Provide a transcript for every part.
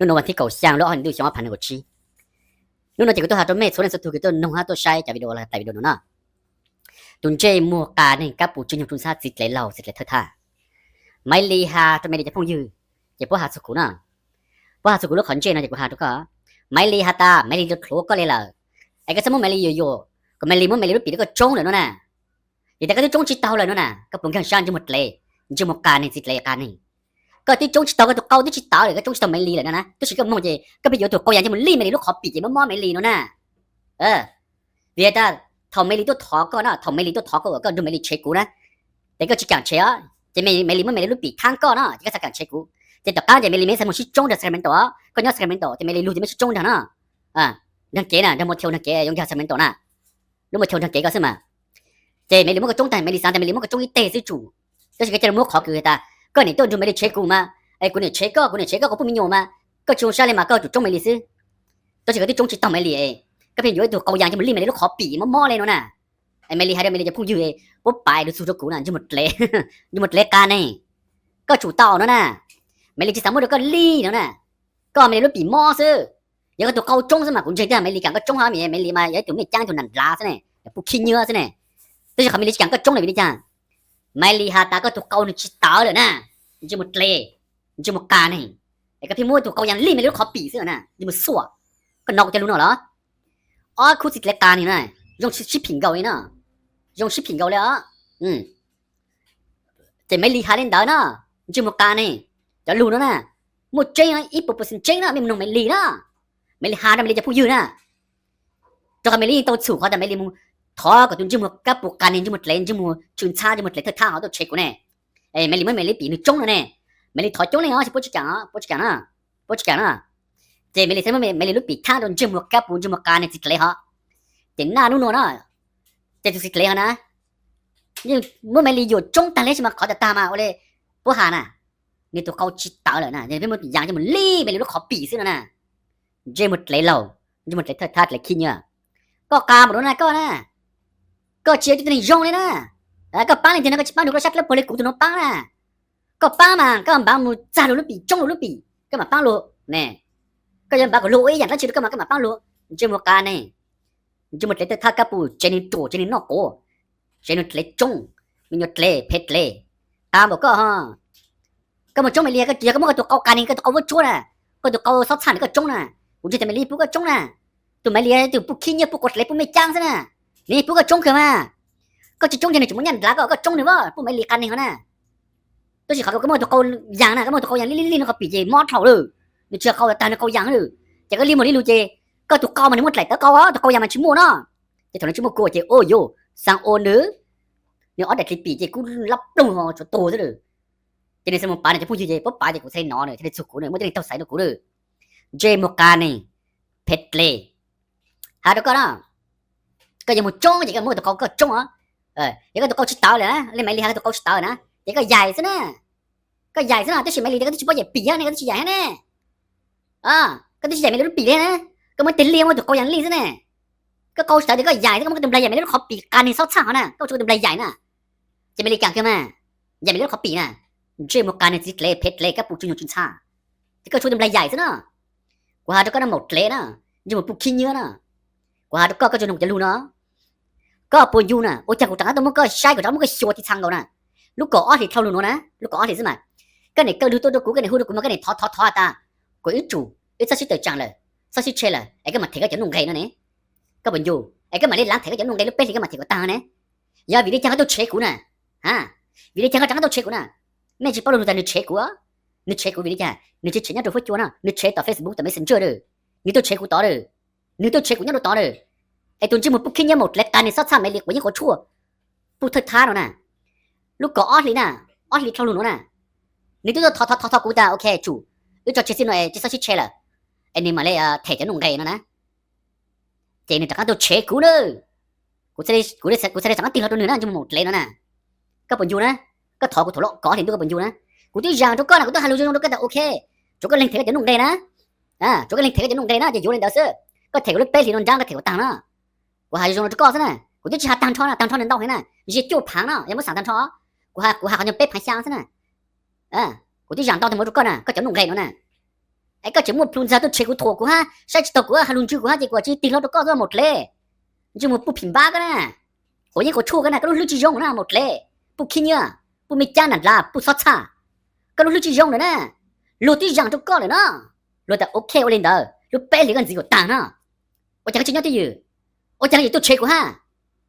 nóวันที่เก่าเสียงแล้วอันดูเสียงว่าพันหนึ่งกว่าชีนู่นจะก็ตัวหาตัวเมฆส่วนนั้นสุดทุกตัวนุ่งหาตัวใช้จากวิดีโออะไรแต่วิดีโอนั้นตุนเจมัวกาเนี่ยกับปูจินตุนซาสิเลยเราสิเลยเท่าท่าไม่ลีหาตัวไม่ได้จะพงยืจะพวกหาสุขุนะพวกหาสุขุแล้วขอนเจนะจะพวกหาทุกข้อไม่ลีหาตาไม่ลีรถโขก็เลยล่ะไอ้ก็สมมติไม่ลีโยก็ไม่ลีมันไม่ลีรถปีแล้วก็จงเลยนู่นน่ะเดี๋ยวแต่ก็จะจงจิตเตาเลยนู่นน่ะก็ปุ่งแข่งชันจะหมดเลยจะหมดการเนี่ยสิเลยการนี่ก็ที่จงจิตเตาก็ตัวเก่าที่จิตเตาเลยก็จงจิตเตาไม่ลีเลยนะตัวสิก็มองเจก็ไปโยตัวเก่าอย่างจะมันลีไม่ลีลูกขอปีจะมันมอไม่ลีนู่นน่ะเดี๋ยวแต่ทอมไม่ลีตัวถอก็นะทอมไม่ลีตัวถอก็ดูไม่ลีเช็คกูนะแต่ก็จะการเชียจะไม่ลีมันไม่ลีลูกปีข้างก็นะจะจะการเช็คกูจะต่อการจะไม่ลีไม่สมมติชิจงเดสเซมเมนต์ตัวก็ยอดเซมเมนต์ตัวจะไม่ลีรู้จะไม่ชิจงเท่านะนังเกน่ะเดี๋ยวมาเที่ยวนังเกยองยาเซมเมนต์ตัวน่ะแล้วมาเที่ยวนังเกก็ใช่ไหมเจไม่ลีมันก็จงแต่ไม่ลีสารแต่ไม่ลีมันก็จงอีเตะสิจูก็จะจะมั่วขอคือแต่ก็เนี่ยตัวดูไม่ลีเช็คกูมาไอ้กูเนี่ยเช็คก็พูดไม่ยอมมาก็จงชาเลยมาก็จุดจงไม่ลีสิตัวจะก็ที่จงจิตต่อไม่ลีเอก็เพียงอยู่ไอ้ตัวเก่าอย่างจะมันลีไม่ลีลูกขอปีมันมอเลยนู่นน่ะไอ้ไม่ลีให้ได้ไม่ลีจะพูดยืดปุ๊บไปดูสู้กูน่ะจะหมดเลยจะหมดเลยการนี่ก็จู่เต่านั่นน่ะไม่ลีที่สามมุดก็ลีนั่นน่ะก็ไม่ลีลูกปีมอซื้อยังก็ตัวเก่าจงซะมาคุณเชื่อได้ไม่ลีกันก็จงหาไม่ลีมายังตัวไม่จ้างตัวนั่นลาซะเนี่ยปุ๊บขี้เนื้อซะเนี่ยตัวจะเขาไม่ลีกันก็จงเลยไม่ลีจ้างไม่ลีหาตาก็ตัวเก่านี่ชิตาเลยนะจะหมดเลยจะหมดการนี่ไอ้ก็พี่มัวตัวเก่าอย่างลีไม่ลีลูกขอปีซื้อน่ะจะหมดสั่วก็นอกจะรู้เหรออ๋อคุณสิเล็กการนี่นะ用视频搞呢，用视频搞了，这没厉害领导呢，你这么干呢？จะรู้แล้วนะหมดเจ๊งอีปุ๊บปุ๊บสิเจ๊งนะไม่มึงไม่ลีนะไม่ลีหาได้ไม่ลีจะพูดยืนนะจะไม่ลีตัวสูงเขาแต่ไม่ลีมึงท้อกับตุนจิมกับปุกการนี่จิมเล่นจิมชุนชาจิมเล่นเธอท่าเขาตัวเช็คกูเนี่ยเอ้ไม่ลีไม่ลีปีนึงจงแล้วเนี่ยไม่ลีถอยจงเลยอ๋อสิปุ๊บจะนะปุ๊บจะนะปุ๊บจะนะเจ๊ไม่ลีใช่ไหมไม่ลีลูกปีท่าโดนจิมกับปุจิมการนี่สิเลยฮะเจ๋งหน้านู่นน่ะเจ๊จะสิเลยฮะนะนี่เมื่อไม่ลีอยู่จงแต่เล็กใช่ไหมขอจะตามมาเลยพวกหาน่ะนี่ตัวเขาชิดตาเลยนะเนี่ยเป็นมันอย่างจะมันรีไปเลยลูกขอปีซินะเจมันเลยเราเจมันเลยทัดเลยขี้เนี่ยก็กาหมดแล้วนะก็เชียร์ที่นี่ยงเลยนะก็ป้าเนี่ยนะก็ป้าดูก็ชักแล้วพอเลยกูตัวน้องป้าน่ะก็ป้ามาก็บ้ามูจ่าลูกปีจงลูกปีก็มาป้าลูเนี่ยก็ยังบ้าก็ลูกอย่างนั้นเชียร์ก็มาป้าลูเจมันกาเนี่ยเจมันเลยทัดกับปูเจนี่โตเจนี่นอกโก้เจนี่เลยจงมันยดเลยเพชรเลยตามบอกก็ฮะก็มันจงไม่เลียก็เจียก็มันก็ตัวเก่าการนี่ก็ตัวเก่าวัดชั่วน่ะก็ตัวเก่าซอสฉันก็จงน่ะกูจะไม่เลียปุ๊กก็จงน่ะตัวไม่เลียตัวปุ๊กขี้เนี่ยปุ๊กกดเลยปุ๊กไม่จ้างซะน่ะนี่ปุ๊กก็จงขึ้นมาก็จะจงจะเนี่ยจุ่มยันแล้วก็จงเนี่ยว่าปุ๊กไม่เลียกันนี่เขาน่ะตัวสิเขาก็มันตัวเก่าอย่างน่ะก็มันตัวเก่าอย่างลิ้นเขาปีเจมอดเท่าเลยนี่เชื่อเขาแต่ตัวเก่าอย่างเลยจะก็รีหมดนี่รู้เจก็ตัวเก่ามันหมดไหลตัวเก่าตัวเก่าอย่างมันชิมูเนาะจะถอนชิมูกูเจโอ้โยสังโอเนื้อเนี่ยอ๋อแต่คลิปปีเจกูรับลงหัวจะโตซะเลยจะได้สมองปาเนี่ยจะพูดเยอะๆปุ๊บปาจะกูใส่นอนเนี่ยจะได้สุกุเนี่ยมันจะได้ต้องใส่ตัวกูเลยเจมกาเนี่ยเพชรเลยหาตัวก็นะก็ยังมุดจ้องอย่างก็มุดตัวเขาก็จ้องอ่ะยังก็ตัวเขาชิดตาเลยนะเล่นไม่ลีหาตัวเขาชิดตานะยังก็ใหญ่ซะนะก็ใหญ่ซะนะตัวชิไม่ลีก็ตัวชิบใหญ่ปีอ่ะเนี่ยก็ตัวชิใหญ่แน่ก็ตัวชิใหญ่ไม่รู้ปีเลยนะก็มันเต็มเลี้ยงว่าตัวเขาอย่างลีซะแน่ก็เขาชิดตาก็ใหญ่ก็มันก็ตัวใหญ่ไม่รู้เขาปีการนี่ซอสช่างเขาน่ะก็ตัวใหญ่น่ะจะไม่ลีกังขึ้นมาใหญ่ไม่รู้เขาปีน่ะเจมการเนี่ยจิตเล่เพชรเล่ก็ปูจุนจุนชาที่ก็ช่วยทำลายใหญ่ซะนะกว่าทุกคนน่ะหมดเล่นะยังหมดปูขี้เนื้อนะกว่าทุกคนก็จะหนุ่มจะรู้นะก็ปูยูนะโอ้จากกูตั้งตัวมันก็ใช่กูตั้งมันก็ชัวร์ที่ทางเรานะลูกก็อ้อที่เท่ารู้นะลูกก็อ้อที่ใช่ไหมก็เนี่ยก็ดูตัวกูก็เนี่ยหูดูกูมันก็เนี่ยท้อตากูอีจูอีสักชิเตอร์จังเลยสักชิเชลเลยไอ้ก็มาเทก็จะนุ่งไงนั่นเองก็ปูยูไอ้ก็มาเล่นล้างเทก็จะนุ่งไงลูกเป็ดที่ก็มาเทก็ตาเนี่ยอย่าวิธีจังก็ต้องเช็คกูนะวิธีจังก็จังก็ต้องเช็คกูนะไม่ใช่ปลุกแต่นึกเช็คกูนึกเช็คกูวิธีจ้ะนึกเช็คเนี่ยตัวฟุตจวนนึกเช็คต่อ Facebook ต่อ Messenger เลยนึกตัวเช็คกูต่อเลยนึกตัวเช็คกูเนี่ยต่อเลยไอ้ตัวที่มันปุ๊กขี้เนี่ยหมดเล็กการเนี่ยซัดซ้ำไม่เล็กกว่ายังคนชั่วปุ๊กทัดท้าแล้วนะลูกก็อ้อเลยนะอ้อเลยเข้าลุนนะนึกตัวทอกูจ้ะโอเคจู่อีจอดเช็คสิหน่อยจะซัดชิเชล่ะไอ้นี่มาเลยเทจะนุ่งไงนะเจนี่จังก็ตัวเช็คกูเลยกูจะได้จังก็ตีเราตัวนึงนะจะหมดเลยนะก็ปนอยู่นะก็ถอกูถอดล้อก่อนเห็นตัวกับเป็นยูนะกูที่อย่างทุกคนนะกูต้องฮัลโหลทุกคนแต่โอเคทุกคนเล่นเทก็จะนุ่งได้นะทุกคนเล่นเทก็จะนุ่งได้นะจะอยู่เล่นเดอร์ซ์ก็เทก็เล่นเป๊ะที่โดนจ้างก็เทก็ตังนะกูหาอยู่ตรงทุกคนซะนะกูที่จะหาตังทอนนะตังทอนนั่นต้องเห็นนะยิ่งจู่พังนะยังไม่สั่งตังทอนกูหาเขาจะเป๊ะพันช่างซะนะกูที่อย่างต้องทั้งหมดทุกคนนะก็จะนุ่งได้แล้วนะ ấy có chỉ một plun ra tôi chế của thổ của ha sai chỉ tộc của hà lùn chữ của ha chỉ của chỉ tiền nó có ra một lệ chỉ một bút phim ba cái nè của những của chua cái này cái lúc chỉ dùng na một lệ bút kia nhá bút mi cha nản là bút sót xa cái lúc chỉ dùng này nè lúc tí rằng tôi có rồi đó lúc ta ok lên đó lúc bé liền cái gì của ta nó ôi chẳng cái chuyện nhớ tí gì ôi chẳng gì tôi chế của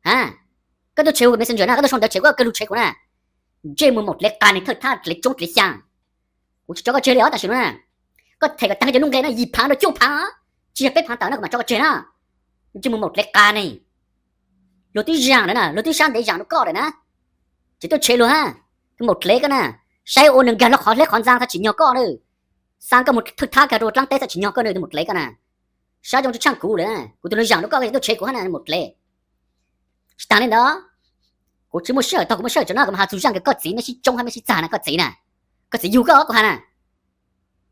ha cái tôi chế của messenger na cái tôi xong tôi chế của cái lúc chế của nè chế một lệ ta này thật tha lệ trốn lệ sang ôi cho cái chế đấy ở ta xíu nè có thể cái tăng cho nung cái này dịp phá nó chốt phá chỉ là cái phá tao nó mà cho cái chế na chứ một lệ ca này lô tí giang đấy nè lô tí sang để giang nó có đấy nè chỉ tôi chế luôn ha một lệ cái nè sai ôn đừng gần nó khó lệ khó giang ta chỉ nhỏ có nữa sang cái một thực thà cái đồ trắng tết ta chỉ nhỏ có nữa một lệ cái nè sai trong cái trang cũ đấy nè của tôi nói giang nó có cái tôi chế của hắn là một lệ tăng lên đó của chỉ một sợ tao cũng một sợ cho nó cái mà chú giang cái có gì nó chỉ trông hay mới chỉ già này có gì nè có gì yêu có của hắn nè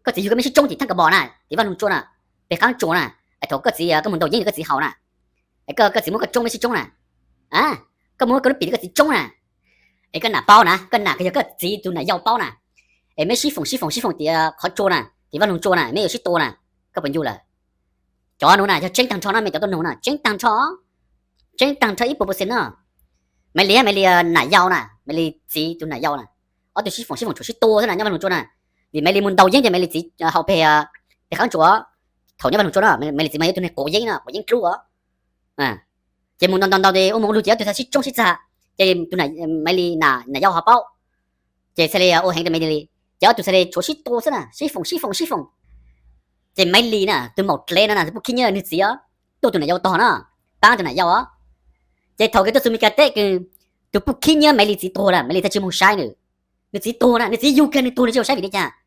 có gì yêu cái mới chỉ trông thì thằng cái bò này thì vào luôn chỗ nè để kháng chỗ nèไอ้ตัวก็สีก็มันโดนยิงก็สีเขาน่ะไอ้ก็สีมันก็จงไม่ใช่จงน่ะก็มันก็ปีก็สีจงน่ะไอ้ก็หน้าเป้านะก็หน้าก็สีตัวไหนยาวเป้าน่ะไอ้ไม่ชี้ฝงเดี๋ยวเขาโจน่ะเดี๋ยวว่าลงโจน่ะไม่有ชี้ตัวน่ะก็เป็นอยู่ละจอหนูน่ะจะเจ๊งตังชอน่ะไม่จะต้นหนูน่ะเจ๊งตังชออีก%น่ะไม่เลี้ยหน้ายาวน่ะไม่เลี้ยสีตัวไหนยาวน่ะเอาตัวชี้ฝงชี้ตัวเท่านั้นยังว่าลงโจน่ะvìไม่เลี้ยมันเดายิงแต่ไม่เลี้ยสีเขาไปข้างจัวthầu nhá bạn chỗ đó mày chỉ mày tụi này cổ giấy nè cổ giấy clue á chỉ muốn đòn thì ông muốn lưu chỉ tụi ta xích trong xích ra chỉ tụi này mày li nà giao hợp bao chỉ sẽ là ô hành tụi mày li chỉ tụi sẽ là chỗ xích to nè xích phồng chỉ mày li nè tụi một lên nè tụi kia nhớ như gì á tụi này giao to nè tụi này giao á chỉ thầu cái tụi mình cái cái tụi kia nhớ mày li chỉ to là mày li ta chỉ muốn sai nữa như chỉ to nè như chỉ yêu cái này to là chỉ sai vì đấy cha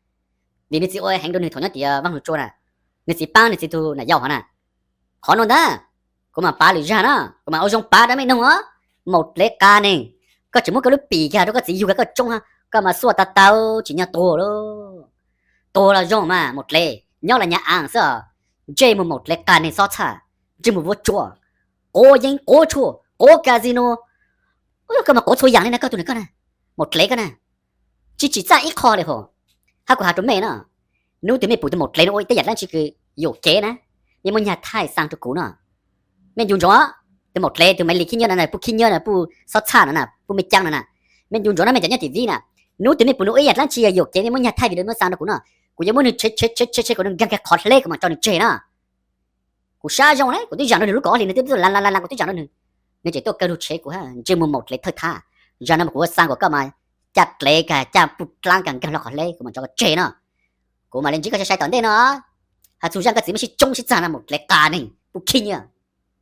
vì như chỉ ô hành tụi này thầu nhá thì văng chỗ nè người chỉ ba người chỉ tu là giàu hả nè khó nói đó cũng mà ba lì ra đó cũng mà ông trong ba đó mấy nông á một lễ ca này có chỉ muốn cái lúc bì kia đó có chỉ yêu cái trong ha có mà xua ta tao chỉ nhà tổ là rong mà một lễ nhau là nhà ăn sao chơi một lễ ca này sao chả chơi một vô chùa cố chùa cố casino có mà cố chùa dạng này có tụi này có nè một lễ cái nè chỉ ra ít kho này hổ hai của hai tụi mày nè nếu tụi mày bù tụi một lấy ôi tới giờ nó chỉ cứ dụ kế nè nhưng mà nhà thai sang tụi cũ nè mình dùng gió tụi một lấy tụi mày lì khi nhớ nè bù khi nhớ nè bù sót xa nè bù mày chăng nè mình dùng gió nó mày chẳng nhớ gì nè nếu tụi mày bù nó ấy giờ nó chỉ dụ kế nhưng mà nhà thai vì nó sang tụi cũ nè cũng giống như chết của nó găng cái khó lấy của mà cho nó chơi nè cũng xa rong đấy cũng tôi chẳng nó lúc có liền nó tiếp tục lan cũng tôi chẳng nó nữa nên chỉ tôi cơ đồ chế của ha chỉ một lấy thôi tha giờ nó mà của sang của các mày chặt lấy cả chặt bù lang càng khó lấy của mà cho nó chơi nè cô mà lên chỉ có sai tận đây nó hạt chú giang cái gì mà chỉ trông chỉ ra là một lệ cà này bút kinh nhá